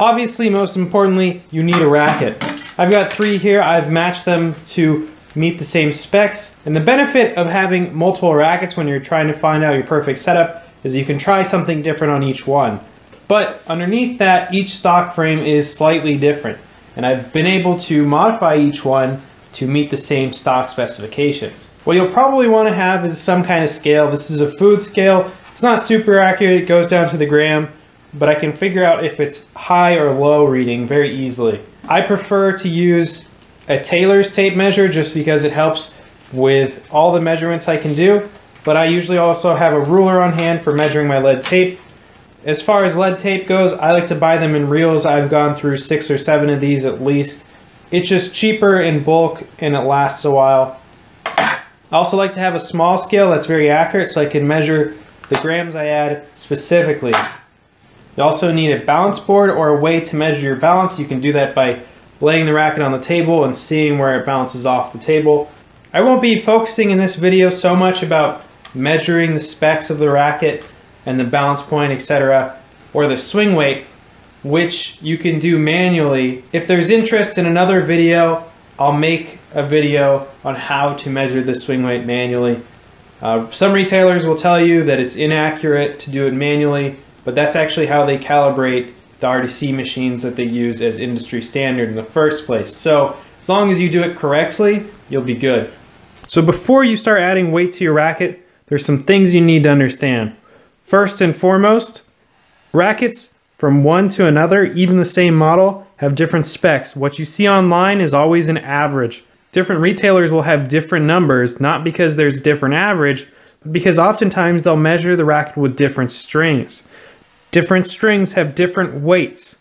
Obviously, most importantly, you need a racket. I've got 3 here. I've matched them to meet the same specs. And the benefit of having multiple rackets when you're trying to find out your perfect setup is you can try something different on each one. But underneath that, each stock frame is slightly different. And I've been able to modify each one to meet the same stock specifications. What you'll probably want to have is some kind of scale. This is a food scale. It's not super accurate, it goes down to the gram, but I can figure out if it's high or low reading very easily. I prefer to use a tailor's tape measure just because it helps with all the measurements I can do, but I usually also have a ruler on hand for measuring my lead tape. As far as lead tape goes, I like to buy them in reels. I've gone through 6 or 7 of these at least. It's just cheaper in bulk and it lasts a while. I also like to have a small scale that's very accurate so I can measure the grams I add specifically. You also need a balance board or a way to measure your balance. You can do that by laying the racket on the table and seeing where it bounces off the table. I won't be focusing in this video so much about measuring the specs of the racket and the balance point, etc., or the swing weight, which you can do manually. If there's interest in another video, I'll make a video on how to measure the swing weight manually. Some retailers will tell you that it's inaccurate to do it manually, but that's actually how they calibrate the RDC machines that they use as industry standard in the first place. So as long as you do it correctly, you'll be good. So before you start adding weight to your racket, there's some things you need to understand. First and foremost, rackets from one to another, even the same model, have different specs. What you see online is always an average. Different retailers will have different numbers, not because there's different average, but because oftentimes they'll measure the racket with different strings. Different strings have different weights.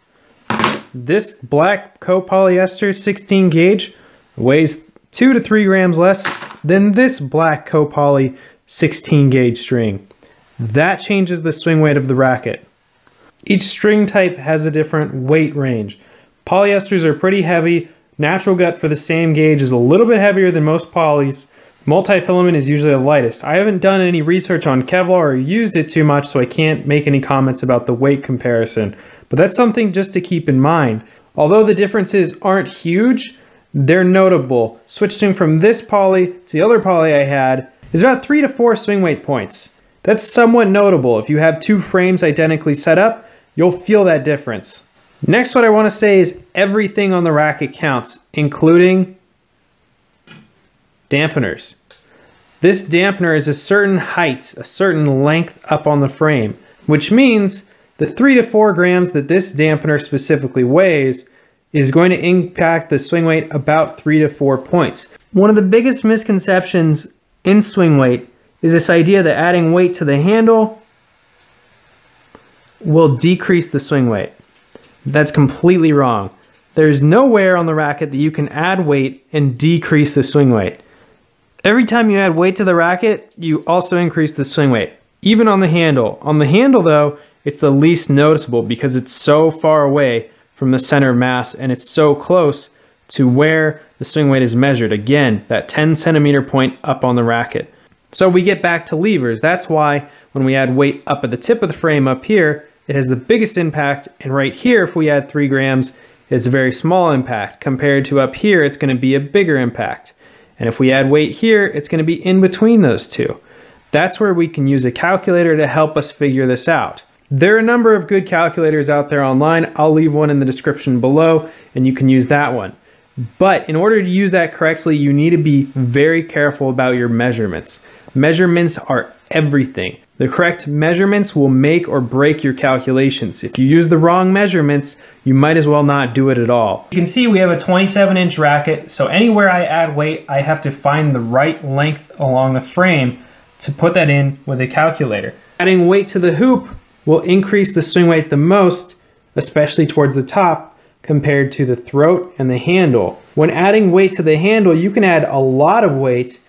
This black copolyester 16 gauge weighs 2 to 3 grams less than this black copoly 16 gauge string. That changes the swing weight of the racket. Each string type has a different weight range. Polyesters are pretty heavy. Natural gut for the same gauge is a little bit heavier than most polys. Multi-filament is usually the lightest. I haven't done any research on Kevlar or used it too much, so I can't make any comments about the weight comparison. But that's something just to keep in mind. Although the differences aren't huge, they're notable. Switching from this poly to the other poly I had is about 3 to 4 swing weight points. That's somewhat notable. If you have 2 frames identically set up, you'll feel that difference. Next, what I want to say is everything on the racket counts, including dampeners. This dampener is a certain height, a certain length up on the frame, which means the 3 to 4 grams that this dampener specifically weighs is going to impact the swing weight about 3 to 4 points. One of the biggest misconceptions in swing weight is this idea that adding weight to the handle will decrease the swing weight. That's completely wrong. There's nowhere on the racket that you can add weight and decrease the swing weight. Every time you add weight to the racket, you also increase the swing weight, even on the handle. On the handle though, it's the least noticeable because it's so far away from the center of mass and it's so close to where the swing weight is measured. Again, that 10 centimeter point up on the racket. So we get back to levers. That's why when we add weight up at the tip of the frame up here, it has the biggest impact, and right here, if we add 3 grams, it's a very small impact. Compared to up here, it's going to be a bigger impact. And if we add weight here, it's going to be in between those two. That's where we can use a calculator to help us figure this out. There are a number of good calculators out there online. I'll leave one in the description below, and you can use that one. But in order to use that correctly, you need to be very careful about your measurements. Measurements are everything. The correct measurements will make or break your calculations. If you use the wrong measurements, you might as well not do it at all. You can see we have a 27-inch racket, so anywhere I add weight, I have to find the right length along the frame to put that in with a calculator. Adding weight to the hoop will increase the swing weight the most, especially towards the top, compared to the throat and the handle. When adding weight to the handle, you can add a lot of weight.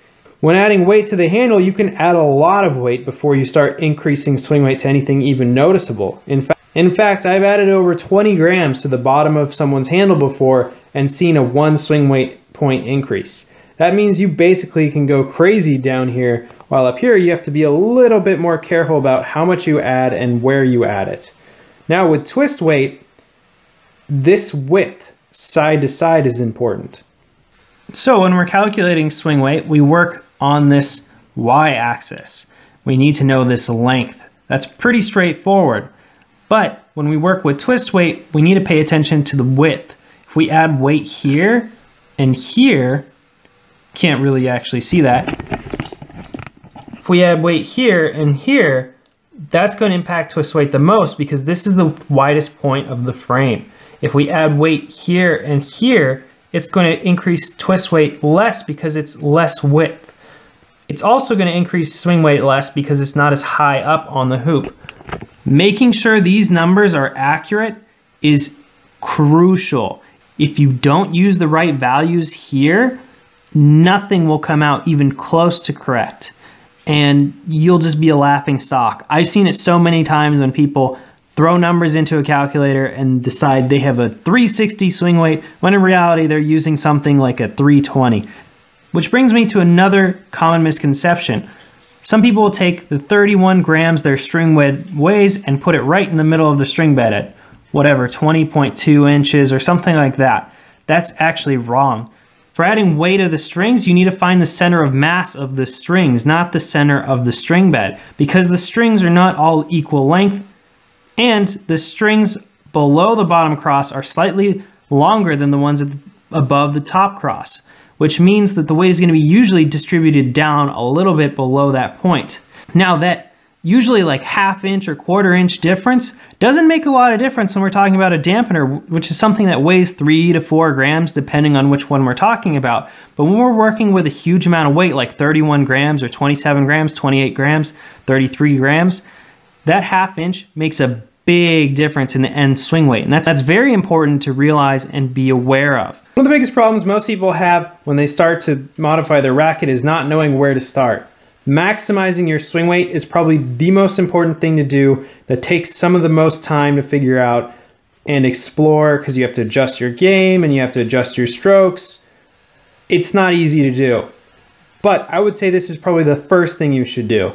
When adding weight to the handle, you can add a lot of weight before you start increasing swing weight to anything even noticeable. In fact, I've added over 20 grams to the bottom of someone's handle before and seen a 1 swing weight point increase. That means you basically can go crazy down here, while up here you have to be a little bit more careful about how much you add and where you add it. Now with twist weight, this width side to side is important. So when we're calculating swing weight, we work on this y-axis. We need to know this length. That's pretty straightforward. But when we work with twist weight, we need to pay attention to the width. If we add weight here and here, can't really actually see that. If we add weight here and here, that's going to impact twist weight the most because this is the widest point of the frame. If we add weight here and here, it's going to increase twist weight less because it's less width. It's also going to increase swing weight less because it's not as high up on the hoop. Making sure these numbers are accurate is crucial. If you don't use the right values here, nothing will come out even close to correct. And you'll just be a laughing stock. I've seen it so many times when people throw numbers into a calculator and decide they have a 360 swing weight, when in reality they're using something like a 320. Which brings me to another common misconception. Some people will take the 31 grams their string bed weighs and put it right in the middle of the string bed at whatever, 20.2 inches or something like that. That's actually wrong. For adding weight of the strings, you need to find the center of mass of the strings, not the center of the string bed, because the strings are not all equal length, and the strings below the bottom cross are slightly longer than the ones above the top cross, which means that the weight is going to be usually distributed down a little bit below that point. Now that usually like ½ inch or ¼ inch difference doesn't make a lot of difference when we're talking about a dampener, which is something that weighs 3 to 4 grams depending on which one we're talking about. But when we're working with a huge amount of weight like 31 grams or 27 grams, 28 grams, 33 grams, that ½ inch makes a big difference in the end swing weight. And that's very important to realize and be aware of. One of the biggest problems most people have when they start to modify their racket is not knowing where to start. Maximizing your swing weight is probably the most important thing to do that takes some of the most time to figure out and explore because you have to adjust your game and you have to adjust your strokes. It's not easy to do. But I would say this is probably the first thing you should do.